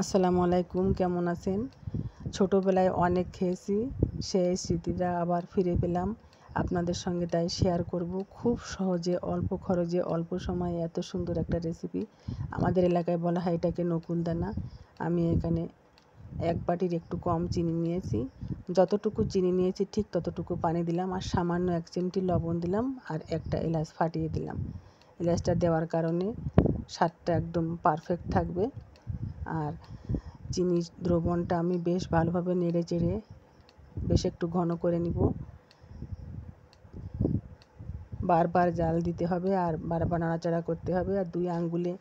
আসসালামু আলাইকুম, কেমন আছেন? ছোটোবেলায় অনেক খেয়েছি, সেই স্মৃতিটা আবার ফিরে পেলাম আপনাদের সঙ্গে, তাই শেয়ার করব। খুব সহজে, অল্প খরচে, অল্প সময়ে এত সুন্দর একটা রেসিপি। আমাদের এলাকায় বলা হয় এটাকে নকুলদানা। আমি এখানে এক বাটির একটু কম চিনি নিয়েছি। যতটুকু চিনি নিয়েছি ঠিক ততটুকু পানি দিলাম, আর সামান্য 1 চিমটি লবণ দিলাম, আর একটা এলাচ ফাটিয়ে দিলাম। এলাচটা দেওয়ার কারণে স্বাদটা একদম পারফেক্ট থাকবে। আর চিনির দ্রবণটা আমি বেশ ভালোভাবে নেড়ে চেড়ে বেশ একটু ঘন করে নিব। বারবার জাল দিতে হবে আর বারবার নাড়াচাড়া করতে হবে। আর 2 আঙ্গুলে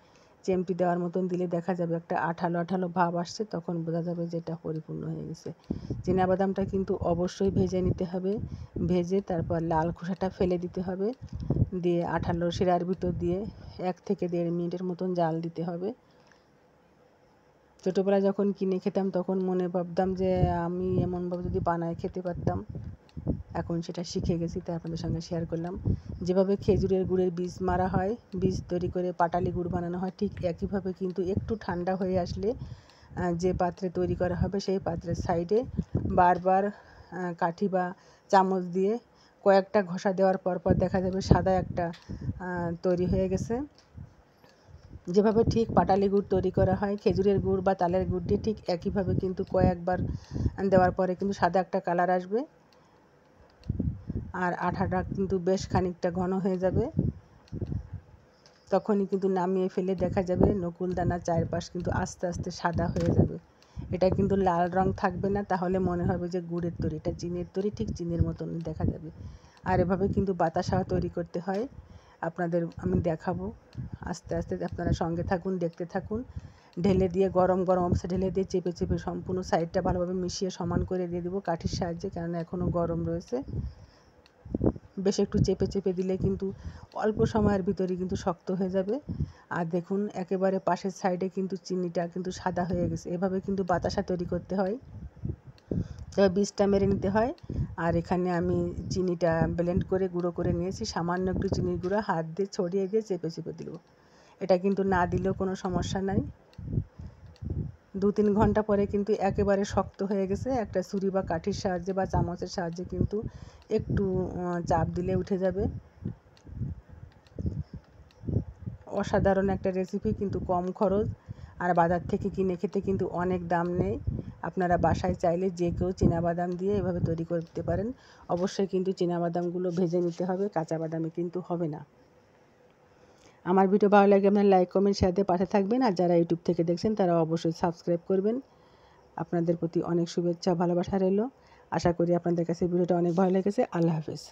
চেমটি দেওয়ার মতন দিলে দেখা যাবে একটা আঠালো আঠালো ভাব আসছে, তখন বোঝা যাবে যে এটা পরিপূর্ণ হয়ে গেছে। চিনাবাদামটা কিন্তু অবশ্যই ভেজে নিতে হবে। ভেজে তারপর লাল খোসাটা ফেলে দিতে হবে। দিয়ে আঠালো শিরার ভিতর দিয়ে 1 থেকে 1.5 মিনিটের মতন জাল দিতে হবে। ছোটোবেলায় যখন কিনে খেতাম তখন মনে ভাবতাম যে আমি এমনভাবে যদি বানায় খেতে পারতাম। এখন সেটা শিখে গেছি, তাই আপনাদের সঙ্গে শেয়ার করলাম। যেভাবে খেজুরের গুড়ের বীজ মারা হয়, বীজ তৈরি করে পাটালি গুড় বানানো হয়, ঠিক একইভাবে কিন্তু একটু ঠান্ডা হয়ে আসলে যে পাত্রে তৈরি করা হবে সেই পাত্রের সাইডে বারবার কাঠি বা চামচ দিয়ে কয়েকটা ঘষা দেওয়ার পর দেখা যাবে সাদা একটা তৈরি হয়ে গেছে। যেভাবে ঠিক পাটালি গুড় তৈরি করা হয় খেজুরের গুড় বা তালের গুড় দিয়ে, ঠিক একইভাবে কিন্তু কয়েকবার দেওয়ার পরে কিন্তু সাদা একটা কালার আসবে, আর আঠাটা কিন্তু বেশ খানিকটা ঘন হয়ে যাবে। তখনই কিন্তু নামিয়ে ফেলে দেখা যাবে নকুলদানার চারপাশ কিন্তু আস্তে আস্তে সাদা হয়ে যাবে। এটা কিন্তু লাল রং থাকবে না, তাহলে মনে হবে যে গুড়ের তৈরি, এটা চিনির তৈরি, ঠিক চিনির মতন দেখা যাবে। আর এভাবে কিন্তু বাতাসাও তৈরি করতে হয়, আপনাদের আমি দেখাবো। আস্তে আস্তে আপনারা সঙ্গে থাকুন, দেখতে থাকুন। ঢেলে দিয়ে গরম গরম অবস্থা ঢেলে দিয়ে চেপে চেপে সম্পূর্ণ সাইডটা ভালোভাবে মিশিয়ে সমান করে দিয়ে দেবো কাঠির সাহায্যে, কেননা এখনও গরম রয়েছে। বেশ একটু চেপে চেপে দিলে কিন্তু অল্প সময়ের ভিতরে কিন্তু শক্ত হয়ে যাবে। আর দেখুন একেবারে পাশের সাইডে কিন্তু চিনিটা কিন্তু সাদা হয়ে গেছে। এভাবে কিন্তু বাতাসা তৈরি করতে হয়, তবে বীজটা মেরে নিতে হয়। আর এখানে আমি চিনিটা ব্লেন্ড করে গুঁড়ো করে নিয়েছি। সামান্য একটু চিনির গুঁড়ো হাত দিয়ে ছড়িয়ে দিয়ে চেপে চেপে দিল। এটা কিন্তু না দিলেও কোনো সমস্যা নাই। 2-3 ঘন্টা পরে কিন্তু একেবারে শক্ত হয়ে গেছে। একটা ছুরি বা কাঠির সাহায্যে বা চামচের সাহায্যে কিন্তু একটু চাপ দিলে উঠে যাবে। অসাধারণ একটা রেসিপি, কিন্তু কম খরচ। আর বাজার থেকে কিনে খেতে কিন্তু অনেক দাম নেই। আপনারা বাসায় চাইলে যে কেউ চীনাবাদাম দিয়ে এভাবে তৈরি করতে পারেন। অবশ্যই কিন্তু চীনাবাদামগুলো ভেজে নিতে হবে, কাঁচা বাদামে কিন্তু হবে না। আমার ভিডিও ভালো লাগে আপনারা লাইক কমেন্ট শেয়ার দিয়ে পাশে থাকবেন। আর যারা ইউটিউব থেকে দেখছেন তারা অবশ্যই সাবস্ক্রাইব করবেন। আপনাদের প্রতি অনেক শুভেচ্ছা ভালোবাসা রইল। আশা করি আপনাদের কাছে ভিডিওটা অনেক ভালো লেগেছে। আল্লাহ হাফেজ।